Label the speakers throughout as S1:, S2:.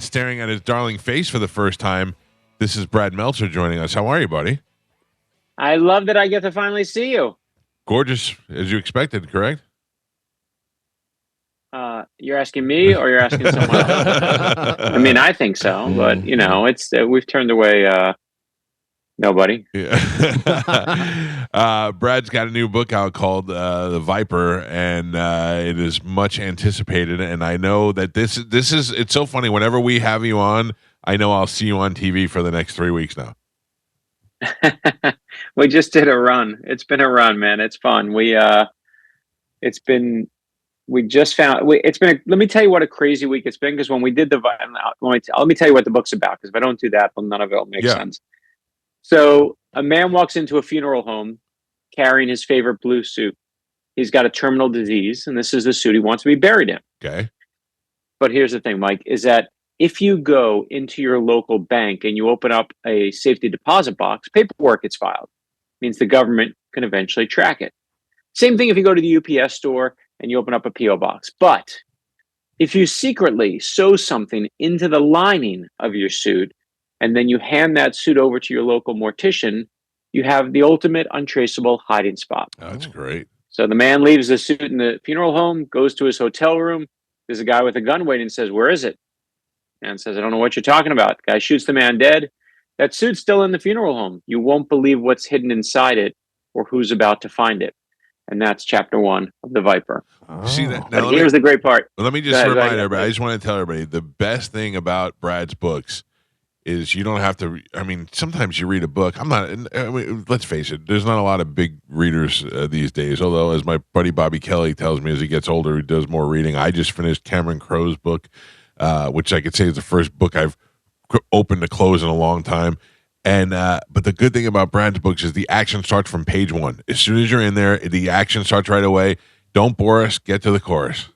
S1: and staring at his darling face for the first time. This is Brad Meltzer joining us. How are you, buddy?
S2: I love that I get to finally see you.
S1: Gorgeous, as you expected, correct?
S2: You're asking me, or you're asking someone else? I mean, I think so, but it's we've turned away nobody.
S1: Yeah. Brad's got a new book out called The Viper, and it is much anticipated. And I know that this is it's so funny. Whenever we have you on, I know I'll see you on TV for the next 3 weeks now.
S2: We just did a run. It's been a run, man. It's fun. It's been. We just found. Let me tell you what a crazy week it's been, because when we did let me tell you what the book's about, because if I don't do that, then none of it will make sense. So a man walks into a funeral home carrying his favorite blue suit. He's got a terminal disease, and this is the suit he wants to be buried in.
S1: Okay.
S2: But here's the thing, Mike, is that if you go into your local bank and you open up a safety deposit box, paperwork gets filed. It means the government can eventually track it. Same thing if you go to the UPS store and you open up a PO box. But if you secretly sew something into the lining of your suit, and then you hand that suit over to your local mortician, you have the ultimate untraceable hiding spot.
S1: Oh, that's great.
S2: So the man leaves the suit in the funeral home, goes to his hotel room. There's a guy with a gun waiting and says, "Where is it?" Man says, "I don't know what you're talking about." Guy shoots the man dead. That suit's still in the funeral home. You won't believe what's hidden inside it or who's about to find it. And that's chapter 1 of The Viper.
S1: Oh. See that?
S2: Now, here's the great part.
S1: Let me just remind everybody. I just want to tell everybody the best thing about Brad's books is you don't have to. I mean, sometimes you read a book. Let's face it. There's not a lot of big readers these days. Although, as my buddy Bobby Kelly tells me, as he gets older, he does more reading. I just finished Cameron Crowe's book, which I could say is the first book I've opened to close in a long time. And but the good thing about Brad's books is the action starts from page 1. As soon as you're in there, the action starts right away. Don't bore us. Get to the chorus.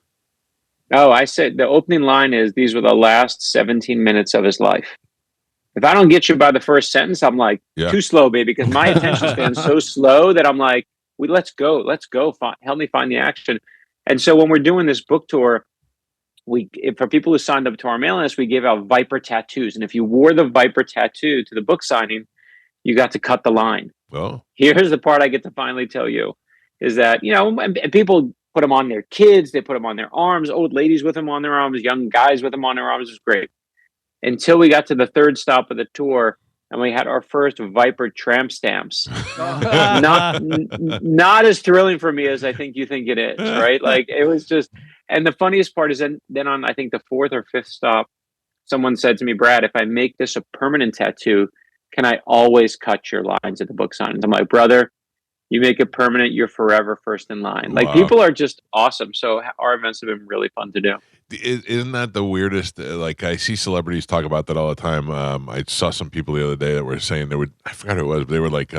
S2: Oh, I said the opening line is, "These were the last 17 minutes of his life." If I don't get you by the first sentence, I'm like, too slow, baby, because my attention span's so slow that I'm like, let's go. Help me find the action. And so when we're doing this book tour, for people who signed up to our mailing list, we gave out Viper tattoos. And if you wore the Viper tattoo to the book signing, you got to cut the line.
S1: Oh.
S2: Here's the part I get to finally tell you, is that, and people put them on their kids, they put them on their arms, old ladies with them on their arms, young guys with them on their arms. It was great. Until we got to the third stop of the tour and we had our first Viper tramp stamps. Not as thrilling for me as I think you think it is, right? Like, it was just, and the funniest part is then on, I think, the fourth or fifth stop, someone said to me, "Brad, if I make this a permanent tattoo, can I always cut your lines at the book signings?" I'm like, "Brother, you make it permanent, you're forever first in line." Like, people are just awesome. So our events have been really fun to do.
S1: Isn't that the weirdest? Like, I see celebrities talk about that all the time. I saw some people the other day that were saying I forgot who it was, but they were like,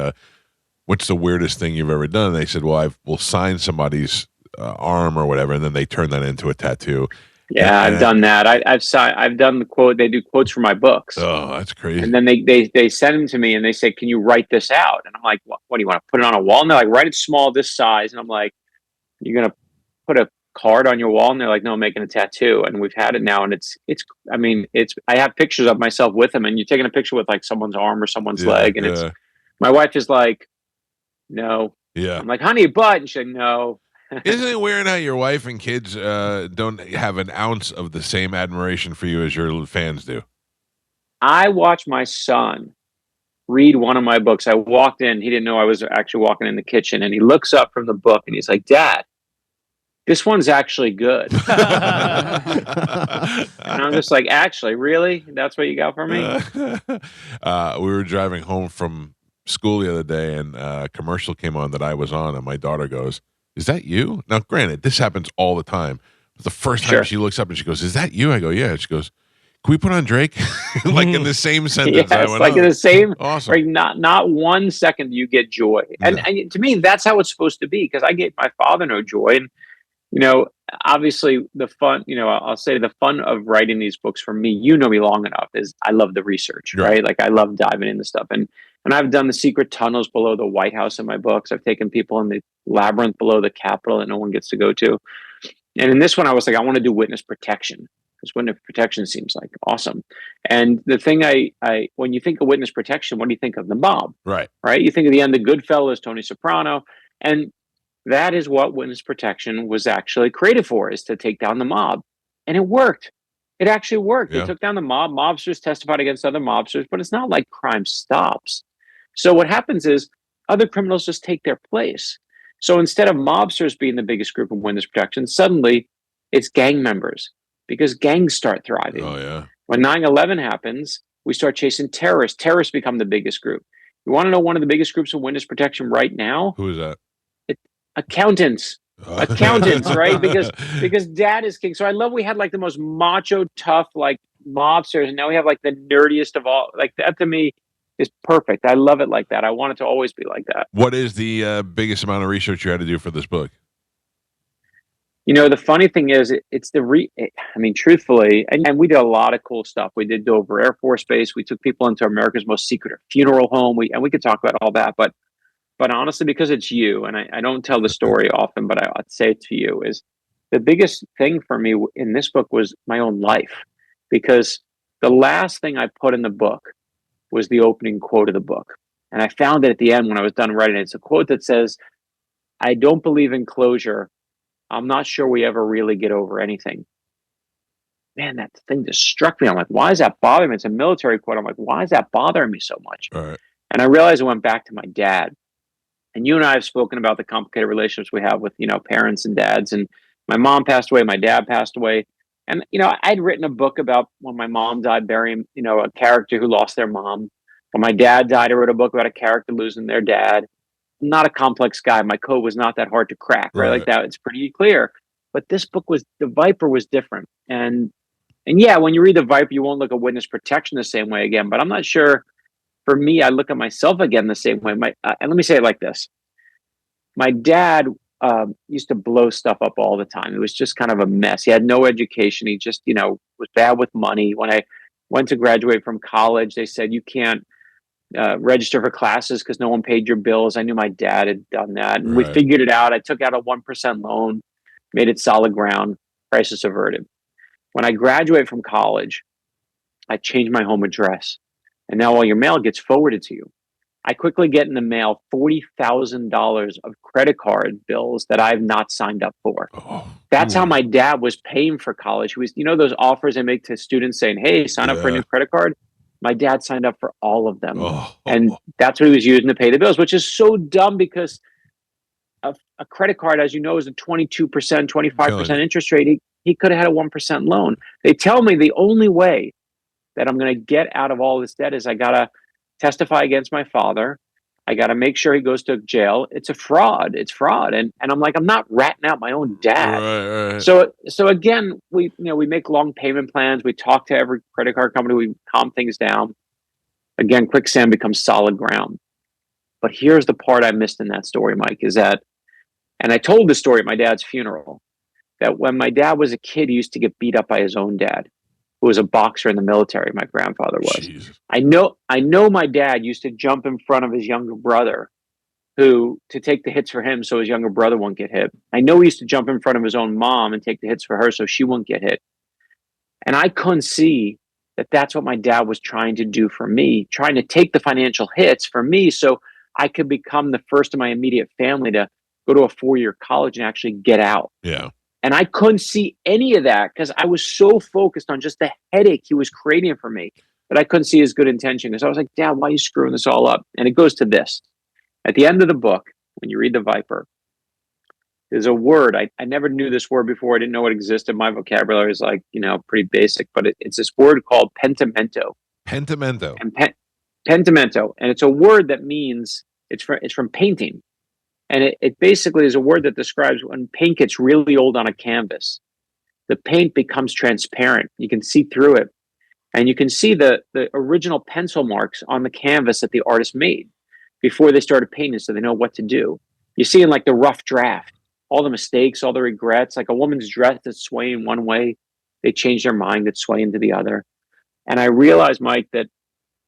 S1: "What's the weirdest thing you've ever done?" And they said, "Well, we'll sign somebody's arm or whatever, and then they turn that into a tattoo."
S2: Yeah, I've done that. I've done the quote. They do quotes for my books.
S1: Oh, that's crazy.
S2: And then they send them to me and they say, "Can you write this out?" And I'm like, "What do you want to put it on a wall?" And they're like, "Write it small, this size." And I'm like, "You're gonna put a card on your wall?" And they're like, "No, I'm making a tattoo." And we've had it now, and I have pictures of myself with them, and you're taking a picture with like someone's arm or someone's leg, and it's my wife is like, "No."
S1: Yeah.
S2: I'm like, "Honey, but," and she's like, "No."
S1: Isn't it weird how your wife and kids don't have an ounce of the same admiration for you as your fans do?
S2: I watched my son read one of my books. I walked in, he didn't know I was actually walking in the kitchen, and he looks up from the book and he's like, "Dad, this one's actually good." And I'm just like, "Actually, really? That's what you got for me?"
S1: We were driving home from school the other day, and a commercial came on that I was on, and my daughter goes, "Is that you?" Now, granted, this happens all the time. But the first time she looks up and she goes, "Is that you?" I go, "Yeah." She goes, "Can we put on Drake?" Like in the same sentence.
S2: Yes,
S1: I went,
S2: in the same.
S1: Awesome.
S2: Like not 1 second you get joy, and to me that's how it's supposed to be, because I gave my father no joy, and obviously the fun. I'll say the fun of writing these books for me. You know me long enough, is I love the research, right? Like, I love diving into stuff, and I've done the secret tunnels below the White House in my books. I've taken people in the labyrinth below the Capitol that no one gets to go to. And in this one, I was like, I want to do witness protection. because witness protection seems like awesome. And the thing when you think of witness protection, what do you think of? The mob,
S1: Right.
S2: right? You think of the end of Goodfellas, Tony Soprano, and that is what witness protection was actually created for, is to take down the mob. And it worked. It actually worked. They
S1: Yeah.
S2: took down the mob. Mobsters testified against other mobsters, but it's not like crime stops. So what happens is other criminals just take their place. So instead of mobsters being the biggest group of witness protection, suddenly it's gang members, because gangs start thriving.
S1: Oh yeah.
S2: When 9/11 happens, we start chasing terrorists. Terrorists become the biggest group. You want to know one of the biggest groups of witness protection right now?
S1: Who is that?
S2: Accountants. Accountants, right? Because dad is king. So I love we had like the most macho, tough, like mobsters, and now we have like the nerdiest of all. Like that to me is perfect. I love it like that. I want it to always be like that.
S1: What is the biggest amount of research you had to do for this book?
S2: You know, the funny thing is, it's I mean, truthfully, and we did a lot of cool stuff. We did Dover Air Force Base. We took people into America's most secretive funeral home. We could talk about all that, but honestly, because it's you, and I don't tell the story often, but I'd say it to you, is the biggest thing for me in this book was my own life, because the last thing I put in the book was the opening quote of the book, and I found it at the end when I was done writing it. It's a quote that says, "I don't believe in closure. I'm not sure we ever really get over anything." Man, that thing just struck me. I'm like, why is that bothering me? It's a military quote. I'm like, why is that bothering me so much?
S1: All right.
S2: And I realized it went back to my dad. And you and I have spoken about the complicated relationships we have with, parents and dads. And my mom passed away, my dad passed away. And, I'd written a book about when my mom died, burying, a character who lost their mom. When my dad died, I wrote a book about a character losing their dad. I'm not a complex guy. My code was not that hard to crack, right? Like that, it's pretty clear. But this book the Viper was different. And yeah, when you read the Viper, you won't look at witness protection the same way again. But I'm not sure. For me, I look at myself again the same way. And let me say it like this: my dad used to blow stuff up all the time. It was just kind of a mess. He had no education. He just, was bad with money. When I went to graduate from college, they said you can't register for classes because no one paid your bills. I knew my dad had done that, and we figured it out. I took out a 1% loan, made it solid ground. Crisis averted. When I graduated from college, I changed my home address, and now all your mail gets forwarded to you. I quickly get in the mail $40,000 of credit card bills that I've not signed up for.
S1: Oh,
S2: That's how my dad was paying for college. He was, those offers they make to students saying, "Hey, sign up for a new credit card." My dad signed up for all of them. And that's what he was using to pay the bills, which is so dumb because a credit card, as you know, is a 22%, 25% interest rate. He could have had a 1% loan. They tell me the only way that I'm going to get out of all this debt is I got to testify against my father. I got to make sure he goes to jail. It's a fraud. It's fraud. And I'm like, I'm not ratting out my own dad.
S1: Right.
S2: So again, we make long payment plans. We talk to every credit card company. We calm things down. Again, quicksand becomes solid ground. But here's the part I missed in that story, Mike, is that, and I told the story at my dad's funeral, that when my dad was a kid, he used to get beat up by his own dad, who was a boxer in the military. My grandfather was.
S1: Jesus.
S2: I know my dad used to jump in front of his younger brother to take the hits for him so his younger brother won't get hit. I know he used to jump in front of his own mom and take the hits for her so she won't get hit. And I couldn't see that that's what my dad was trying to do for me, trying to take the financial hits for me so I could become the first in my immediate family to go to a 4-year college and actually get out.
S1: Yeah.
S2: And I couldn't see any of that because I was so focused on just the headache he was creating for me that I couldn't see his good intention. Because I was like, "Dad, why are you screwing this all up?" And it goes to this. At the end of the book, when you read The Viper, there's a word. I never knew this word before. I didn't know it existed. My vocabulary is like, pretty basic. But it's this word called pentimento.
S1: Pentimento.
S2: And pentimento. And it's a word that means, it's from painting. And it basically is a word that describes when paint gets really old on a canvas. The paint becomes transparent. You can see through it. And you can see the original pencil marks on the canvas that the artist made before they started painting, so they know what to do. You see in like the rough draft, all the mistakes, all the regrets, like a woman's dress that's swaying one way, they change their mind, that's swaying to the other. And I realized, Mike, that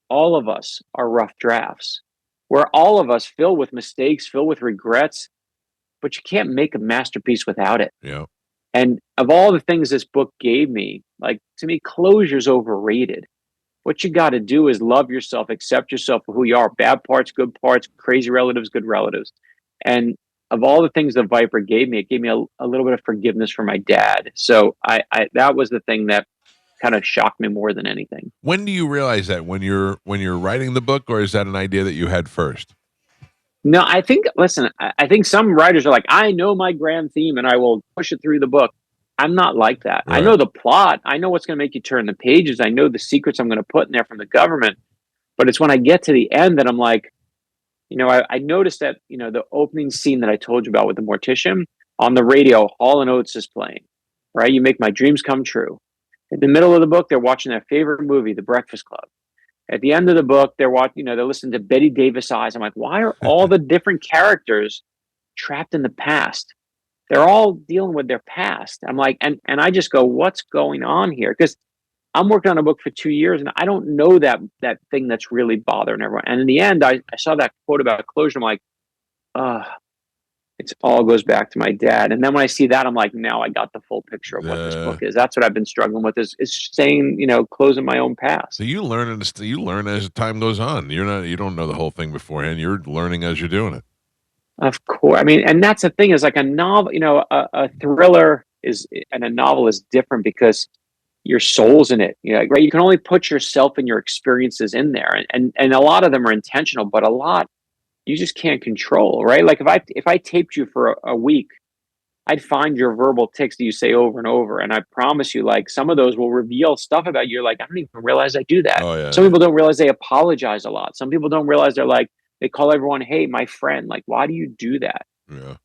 S2: all of us are rough drafts. We're all of us filled with mistakes, filled with regrets, but you can't make a masterpiece without it.
S1: Yeah.
S2: And of all the things this book gave me, like, to me, closure's overrated. What you got to do is love yourself, accept yourself for who you are. Bad parts, good parts, crazy relatives, good relatives. And of all the things the Viper gave me, it gave me a little bit of forgiveness for my dad. So I that was the thing that kind of shocked me more than anything.
S1: When do you realize that? When you're writing the book, or is that an idea that you had first?
S2: No, I think, listen, I think some writers are like, I know my grand theme and I will push it through the book. I'm not like that. I
S1: Right.
S2: know the plot. I know what's going to make you turn the pages. I know the secrets I'm going to put in there from the government. But it's when I get to the end that I'm like, I noticed that, the opening scene that I told you about with the mortician on the radio, Hall and Oates is playing, right? You make my dreams come true. In the middle of the book, they're watching their favorite movie, The Breakfast Club. At the end of the book, they're watching, they're listening to Betty Davis Eyes. I'm like, why are all the different characters trapped in the past? They're all dealing with their past. I'm like, and I just go, what's going on here? Because I'm working on a book for 2 years and I don't know that thing that's really bothering everyone. And in the end, I saw that quote about closure. I'm like, uh, it all goes back to my dad. And then when I see that, I'm like, now I got the full picture of what this book
S1: The
S2: is. That's what I've been struggling with is saying, closing my own
S1: So
S2: past.
S1: you learn as time goes on. You don't know the whole thing beforehand. You're learning as you're doing it.
S2: Of course. I mean, and that's the thing is like a novel, a thriller is, and a novel is different because your soul's in it. Right. You can only put yourself and your experiences in there. And a lot of them are intentional, but a lot you just can't control, right? Like if I taped you for a week, I'd find your verbal tics that you say over and over. And I promise you, like some of those will reveal stuff about you. You're like, I don't even realize I do that.
S1: Oh yeah,
S2: Some people don't realize they apologize a lot. Some people don't realize they're like, they call everyone, hey, my friend. Like, why do you do that?
S1: yeah.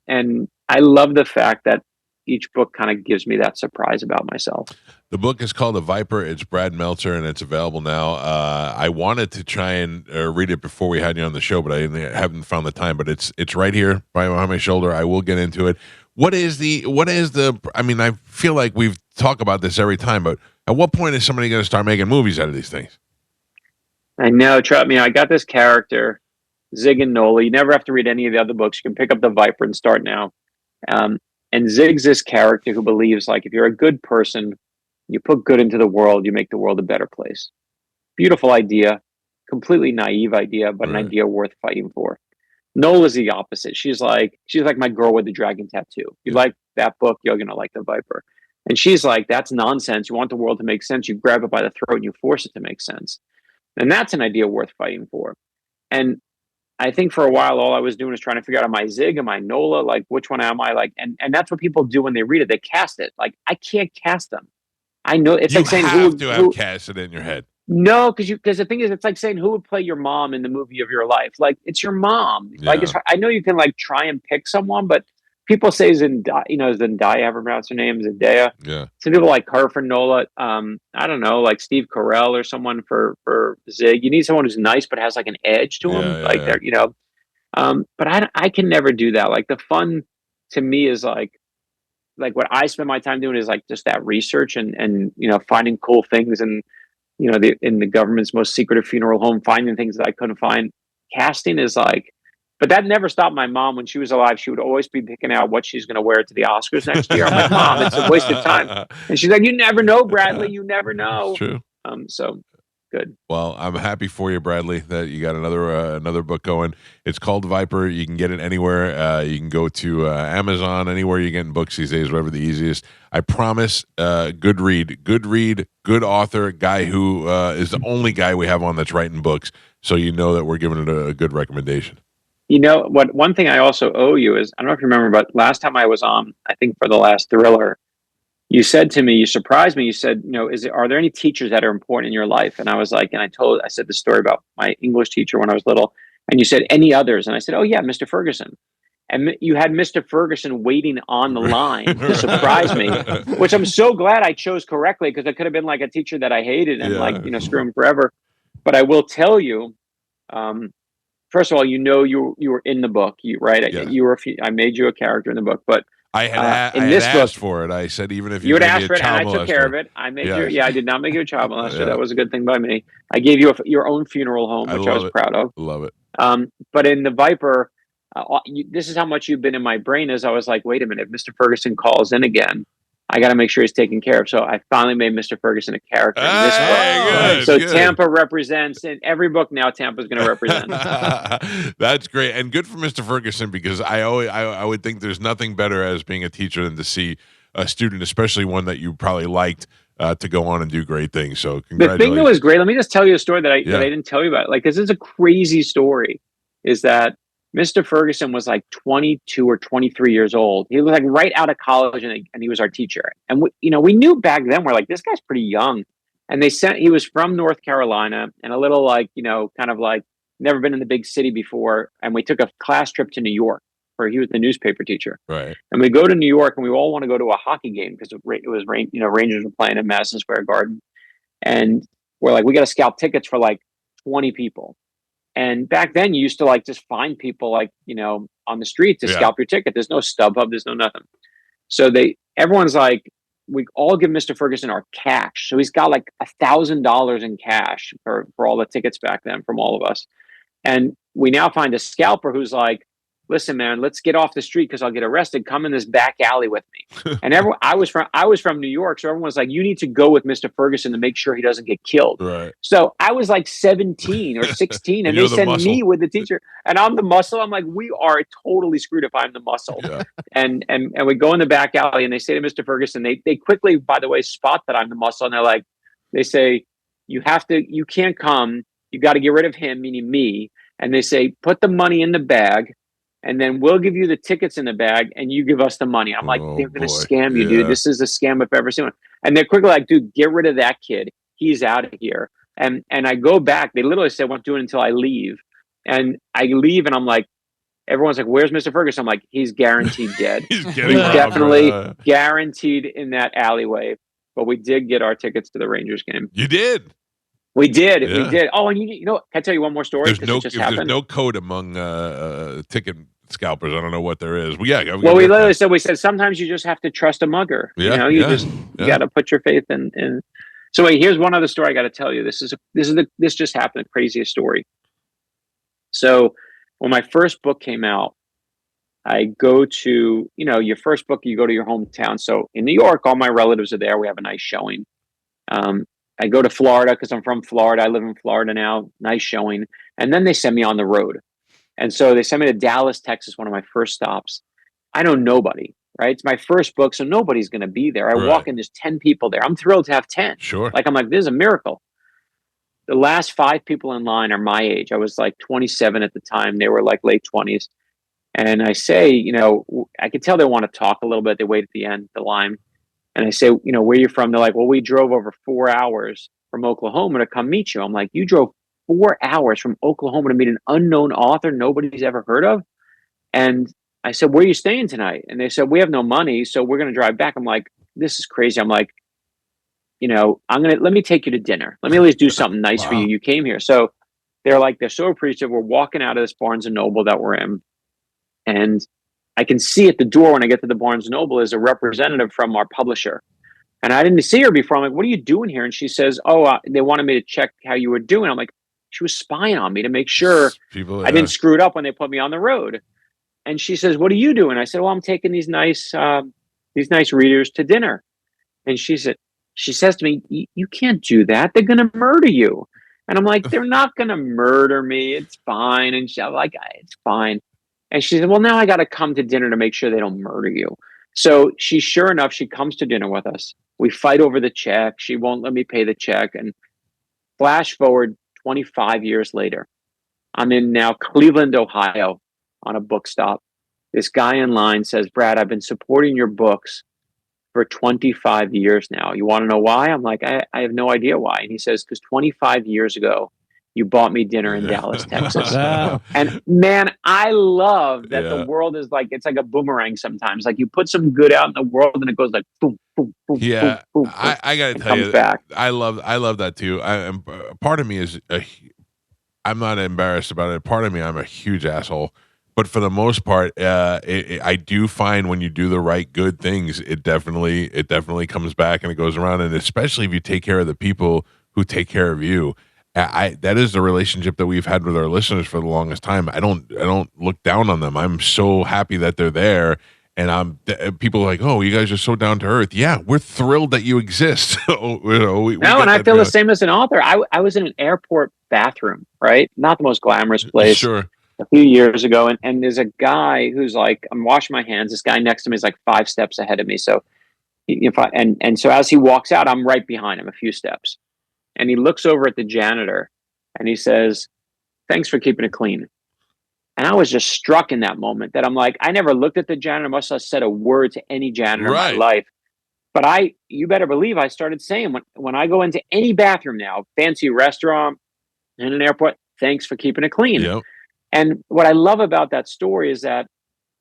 S2: And I love the fact that each book kind of gives me that surprise about myself.
S1: The book is called The Viper. It's Brad Meltzer, and it's available now. I wanted to try and read it before we had you on the show, but I haven't found the time. But it's right here, right behind my shoulder. I will get into it. What is the? I mean, I feel like we've talked about this every time, but at what point is somebody going to start making movies out of these things?
S2: I know, trust me, I got this character, Zig and Nola. You never have to read any of the other books. You can pick up The Viper and start now. Um, and Zig's this character who believes, like, if you're a good person, you put good into the world, you make the world a better place. Beautiful idea, completely naive idea, but an
S1: Right.
S2: idea worth fighting for. Nola's the opposite. She's like my girl with the dragon tattoo. If you
S1: Yeah.
S2: like that book, you're gonna like The Viper. And she's like, that's nonsense. You want the world to make sense, you grab it by the throat and you force it to make sense. And that's an idea worth fighting for. And I think for a while, all I was doing is trying to figure out, am I Zig? Am I Nola? Like, which one am I? Like, and that's what people do when they read it. They cast it. Like, I can't cast them. I know it's
S1: You
S2: like saying
S1: have to have
S2: who
S1: cast it in your head.
S2: no, because the thing is, it's like saying who would play your mom in the movie of your life. Like, it's your mom. Like,
S1: Yeah,
S2: I know you can like try and pick someone, but people say Zendaya. Zendaya. Ever pronounce her name? Zendaya.
S1: yeah,
S2: Some people like her for Nola. I don't know, like Steve Carell or someone for Zig. You need someone who's nice but has like an edge to
S1: yeah,
S2: him.
S1: yeah,
S2: Like
S1: yeah.
S2: they're. But I can never do that. Like the fun to me is like what I spend my time doing is like just that research and finding cool things and in the government's most secretive funeral home, finding things that I couldn't find. Casting is like, but that never stopped my mom when she was alive. She would always be picking out what she's going to wear to the Oscars next year. I'm like, Mom, it's a waste of time. And she's like, you never know, Bradley. You never
S1: It's
S2: know.
S1: true.
S2: So good.
S1: Well, I'm happy for you, Bradley, that you got another book going. It's called Viper. You can get it anywhere. You can go to Amazon, anywhere you're getting books these days, whatever the easiest. I promise. Good read, good author, guy who is the only guy we have on that's writing books. So you know that we're giving it a good recommendation.
S2: You know what? One thing I also owe you is I don't know if you remember, but last time I was on, I think for the last thriller, you said to me, you surprised me. You said, are there any teachers that are important in your life? And I was like, and I said the story about my English teacher when I was little. And you said, any others? And I said, oh, yeah, Mr. Ferguson. And you had Mr. Ferguson waiting on the line to surprise me, which I'm so glad I chose correctly because it could have been like a teacher that I hated and like,
S1: Yeah.
S2: screw him forever. But I will tell you, um, first of all, you were in the book, right?
S1: Yeah.
S2: I made you a character in the book, but
S1: I
S2: in
S1: had
S2: this book,
S1: asked for it. I said, even if
S2: you
S1: you
S2: had
S1: made me
S2: asked
S1: a
S2: for it, and I
S1: child
S2: took care
S1: molester.
S2: of it. I made
S1: Yeah.
S2: yeah, I did not make you a child molester.
S1: Yeah.
S2: That was a good thing by me. I gave you your own funeral home,
S1: I
S2: which I
S1: love
S2: was
S1: it.
S2: proud of.
S1: Love it.
S2: But in the Viper, This is how much you've been in my brain. As I was like, wait a minute, if Mr. Ferguson calls in again, I got to make sure he's taken care of. So I finally made Mr. Ferguson a character in this book.
S1: Hey,
S2: So
S1: good.
S2: Tampa represents in every book now. Tampa's going to represent.
S1: That's great, and good for Mr. Ferguson, because I would think there's nothing better as being a teacher than to see a student, especially one that you probably liked, to go on and do great things. So
S2: The
S1: congratulations.
S2: thing that was great, let me just tell you a story that I
S1: Yeah.
S2: didn't tell you about. Like, this is a crazy story, is that Mr. Ferguson was like 22 or 23 years old. He was like right out of college, and he was our teacher. And we knew back then, we're like, this guy's pretty young. And he was from North Carolina, and a little like, kind of like never been in the big city before. And we took a class trip to New York, where he was the newspaper teacher.
S1: Right.
S2: And we go to New York, and we all want to go to a hockey game because it was rain. Rangers were playing at Madison Square Garden, and we're like, we got to scalp tickets for like 20 people. And back then, you used to like just find people like on the street to scalp your ticket. There's no StubHub, there's no nothing. So everyone's like, we all give Mr. Ferguson our cash. So he's got like $1,000 in cash for all the tickets back then from all of us. And we now find a scalper who's like, listen, man, let's get off the street because I'll get arrested. Come in this back alley with me. And I was from New York, so everyone was like, you need to go with Mr. Ferguson to make sure he doesn't get killed.
S1: Right.
S2: So I was like 17 or 16, and they sent me with the teacher, and I'm the muscle. I'm like, we are totally screwed if I'm the muscle.
S1: Yeah.
S2: And we go in the back alley, and they say to Mr. Ferguson, they quickly, by the way, spot that I'm the muscle, and they're like, they say, you can't come. You got to get rid of him, meaning me. And they say, put the money in the bag, and then we'll give you the tickets in the bag, and you give us the money. I'm like, they're going to scam you, dude. This is the scam I've ever seen. And they're quickly like, dude, get rid of that kid. He's out of here. And I go back. They literally said, won't do it until I leave. And I leave, and I'm like, everyone's like, where's Mr. Ferguson? I'm like, he's guaranteed dead.
S1: He's
S2: definitely guaranteed in that alleyway. But we did get our tickets to the Rangers game.
S1: You did.
S2: We did. Yeah. We did. Oh, and can I tell you one more story?
S1: There's no code among ticket scalpers. I don't know what there is. We
S2: literally said sometimes you just have to trust a mugger.
S1: Yeah,
S2: you got to put your faith in. So wait, here's one other story I got to tell you. This just happened. The craziest story. So when my first book came out, I go to your first book. You go to your hometown. So in New York, all my relatives are there. We have a nice showing. I go to Florida because I'm from Florida. I live in Florida now. Nice showing. And then they send me on the road. And so they sent me to Dallas, Texas, one of my first stops. I know nobody, right? It's my first book, so nobody's going to be there. I walk in, there's 10 people there. I'm thrilled to have 10.
S1: Sure.
S2: I'm like, this is a miracle. The last 5 people in line are my age. I was like 27 at the time. They were like late 20s. And I say, I could tell they want to talk a little bit. They wait at the end, the line. And I say, where you from? They're like, well, we drove over 4 hours from Oklahoma to come meet you. I'm like, you drove 4 hours from Oklahoma to meet an unknown author nobody's ever heard of? And I said, where are you staying tonight? And they said, we have no money, so we're going to drive back. I'm like, this is crazy. I'm like, let me take you to dinner. Let me at least do something nice for you. You came here. So they're so appreciative. We're walking out of this Barnes & Noble that we're in. And I can see at the door when I get to the Barnes & Noble is a representative from our publisher. And I didn't see her before. I'm like, what are you doing here? And she says, they wanted me to check how you were doing. I'm like, she was spying on me to make sure I didn't screw it up when they put me on the road. And she says, what are you doing? I said, well, I'm taking these nice readers to dinner. And she says to me, you can't do that. They're going to murder you. And I'm like, they're not going to murder me. It's fine. And I'm like, it's fine. And she said, well, now I got to come to dinner to make sure they don't murder you. So sure enough, she comes to dinner with us. We fight over the check. She won't let me pay the check. And flash forward 25 years later, I'm in now Cleveland, Ohio on a book stop. This guy in line says, Brad, I've been supporting your books for 25 years now. You want to know why? I'm like, I have no idea why. And he says, because 25 years ago, you bought me dinner in Dallas, Texas. And man, I love that the world is like, it's like a boomerang sometimes. Like you put some good out in the world and it goes like boom, boom, boom, boom, boom, boom.
S1: I got to tell you, back. I love that too. Part of me is, I'm not embarrassed about it. Part of me, I'm a huge asshole. But for the most part, I do find when you do the right good things, it definitely comes back and it goes around. And especially if you take care of the people who take care of you. I that is the relationship that we've had with our listeners for the longest time. I don't look down on them. I'm so happy that they're there. And people are like, oh, you guys are so down to earth. Yeah, we're thrilled that you exist. We
S2: No, and
S1: get
S2: I
S1: that
S2: feel the
S1: feeling.
S2: same as an author. I was in an airport bathroom, right? Not the most glamorous place,
S1: Sure.
S2: a few years ago, and there's a guy who's like, I'm washing my hands. This guy next to me is like 5 steps ahead of me. So if I and so as he walks out, I'm right behind him a few steps, and he looks over at the janitor, and he says, "Thanks for keeping it clean." And I was just struck in that moment that I'm like, I never looked at the janitor, must have said a word to any janitor in my
S1: Right.
S2: life. But you better believe I started saying when I go into any bathroom now, fancy restaurant, in an airport, thanks for keeping it clean.
S1: Yep.
S2: And what I love about that story is that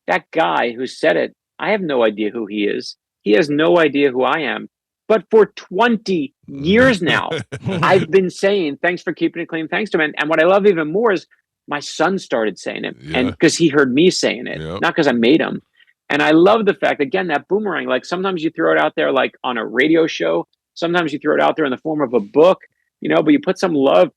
S2: that guy who said it, I have no idea who he is. He has no idea who I am. But for 20 years now, I've been saying, thanks for keeping it clean. Thanks to him. And what I love even more is my son started saying it. And
S1: Yeah.
S2: because he heard me saying it,
S1: Yep.
S2: not because I made him. And I love the fact, again, that boomerang, like sometimes you throw it out there like on a radio show. Sometimes you throw it out there in the form of a book, but you put some love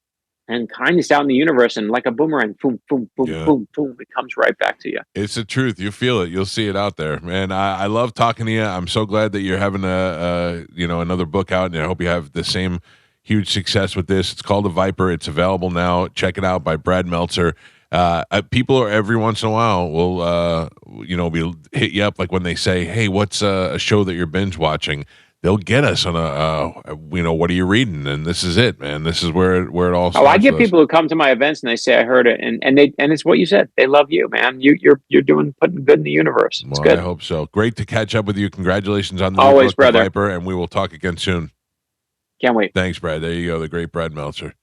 S2: and kindness out in the universe, and like a boomerang, boom, boom, boom,
S1: Yeah.
S2: boom, boom, it comes right back to you.
S1: It's the truth. You feel it. You'll see it out there, man. I love talking to you. I'm so glad that you're having another book out, and I hope you have the same huge success with this. It's called The Viper. It's available now. Check it out by Brad Meltzer. People are every once in a while will hit you up like when they say, "Hey, what's a show that you're binge watching?" They'll get us on what are you reading? And this is it, man. This is where it all
S2: Oh, I
S1: starts
S2: get
S1: with us.
S2: people who come to my events and they say I heard it, and it's what you said. They love you, man. You're doing putting good in the universe. It's
S1: Well, I
S2: good.
S1: hope so. Great to catch up with you. Congratulations on the new
S2: Always,
S1: book, The
S2: brother.
S1: Viper, and we will talk again soon.
S2: Can't wait.
S1: Thanks, Brad. There you go, the great Brad Meltzer.